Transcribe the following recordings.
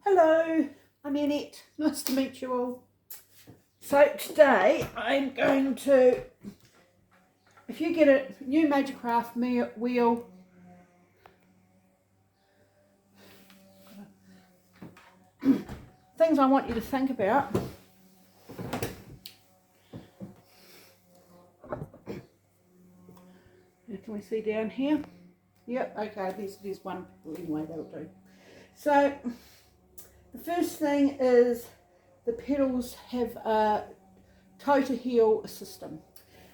Hello, I'm Annette. Nice to meet you all. So today I'm going to, if you get a new Majorcraft wheel, things I want you to think about. Can we see down here? Yep, okay, there's one anyway, that'll do. So the first thing is the pedals have a toe to heel system.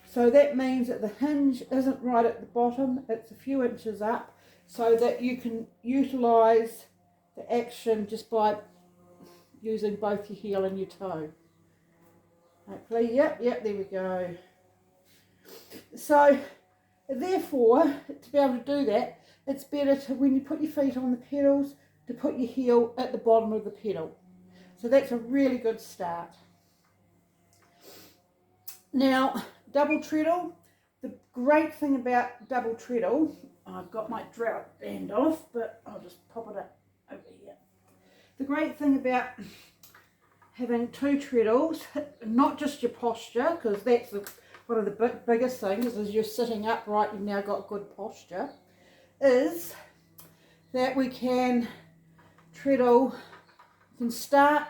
So that means that the hinge isn't right at the bottom, it's a few inches up, so that you can utilise the action just by using both your heel and your toe. Hopefully, yep, there we go. So therefore, to be able to do that, it's better to, when you put your feet on the pedals, to put your heel at the bottom of the pedal. So that's a really good start. Now, double treadle, the great thing about double treadle, I've got my drought band off, but I'll just pop it up over here. The great thing about having two treadles, not just your posture, because that's one of the biggest things, is you're sitting upright, you've now got good posture, is that we can treadle, we can start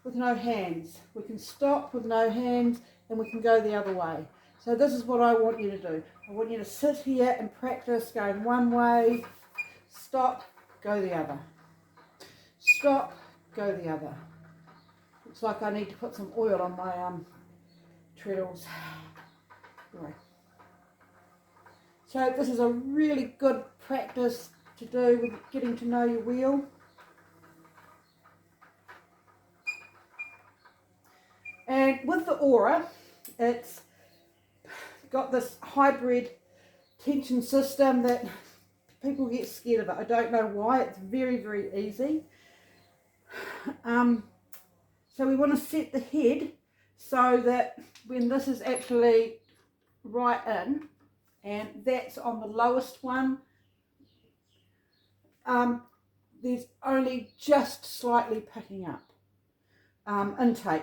with no hands, we can stop with no hands, and we can go the other way. So this is what I want you to do. I want you to sit here and practice going one way, stop, go the other. Stop, go the other. Looks like I need to put some oil on my treadles. Right. So this is a really good practice to do with getting to know your wheel. And with the Aura, it's got this hybrid tension system that people get scared of it. I don't know why. It's very, very easy. So we want to set the head so that when this is actually right in, and that's on the lowest one, there's only just slightly picking up intake.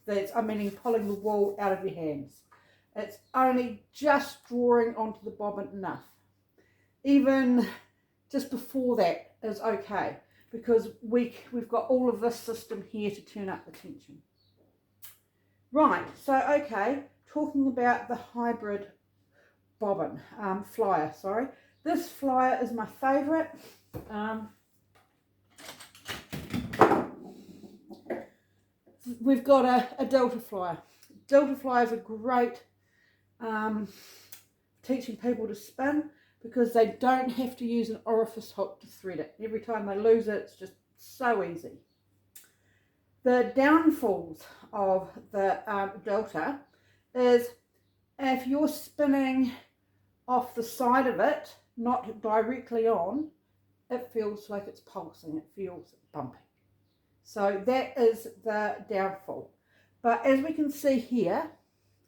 That's, meaning pulling the wool out of your hands. It's only just drawing onto the bobbin enough. Even just before that is okay, because we've got all of this system here to turn up the tension. Right, so okay, talking about the hybrid bobbin, flyer, sorry. This flyer is my favourite. We've got a Delta flyer. Delta flyers are great teaching people to spin, because they don't have to use an orifice hook to thread it. Every time they lose it, it's just so easy. The downfalls of the Delta is if you're spinning off the side of it, not directly on, it feels like it's pulsing, it feels bumpy. So that is the downfall. But as we can see here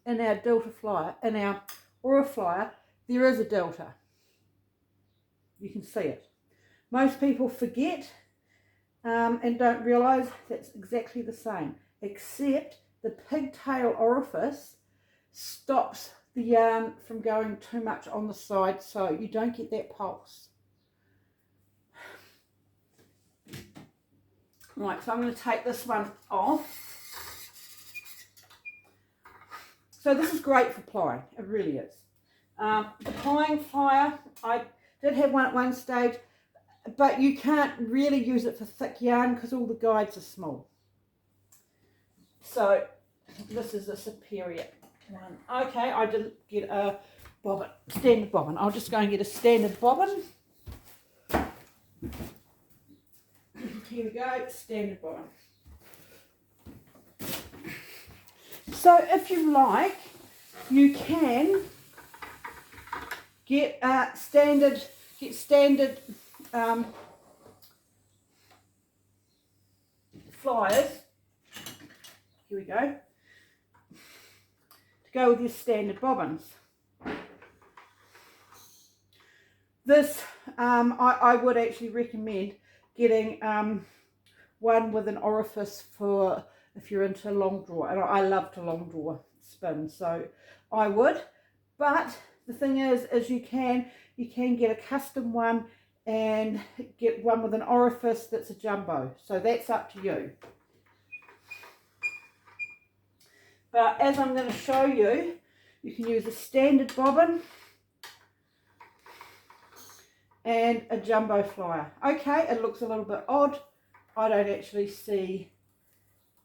in our Delta flyer, in our Aura flyer, there is a delta. You can see it. Most people forget and don't realise that's exactly the same, except the pigtail orifice stops the yarn from going too much on the side, so you don't get that pulse. Right, so I'm going to take this one off. So this is great for plying, it really is. The plying flyer, I did have one at one stage, but you can't really use it for thick yarn because all the guides are small. So this is a superior one. Okay, I didn't get a bobbin, standard bobbin. I'll just go and get a standard bobbin. Here we go, standard bobbin. So if you like, you can get standard flyers. Here we go. To go with your standard bobbins. This I would actually recommend getting one with an orifice for if you're into long draw, and I love to long draw spin, so I would. But the thing is you can get a custom one and get one with an orifice that's a jumbo, so that's up to you. But as I'm going to show you, you can use a standard bobbin and a jumbo flyer. Okay, it looks a little bit odd. I don't actually see,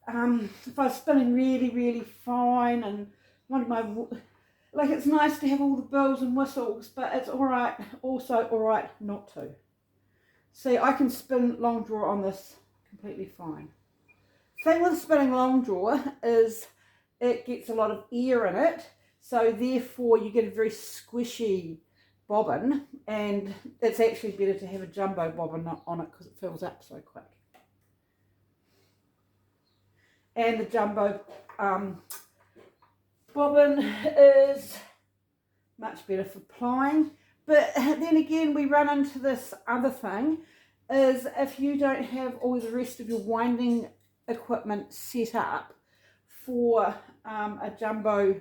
if I was spinning really fine and one of my, like, it's nice to have all the bells and whistles, but it's alright, also alright not to. See, I can spin long draw on this completely fine. Thing with spinning long draw is it gets a lot of air in it, so therefore you get a very squishy bobbin, and it's actually better to have a jumbo bobbin on it because it fills up so quick. And the jumbo bobbin is much better for plying. But then again, we run into this other thing, is if you don't have all the rest of your winding equipment set up for a jumbo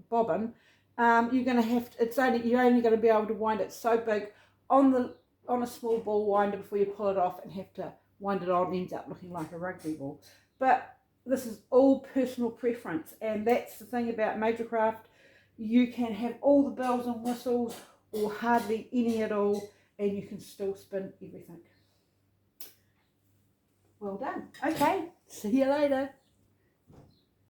bobbin, you're going to have to, you're only going to be able to wind it so big on a small ball winder before you pull it off and have to wind it on, and ends up looking like a rugby ball. But this is all personal preference, and that's the thing about Majorcraft. You can have all the bells and whistles or hardly any at all, and you can still spin everything. Well done. Okay, see you later.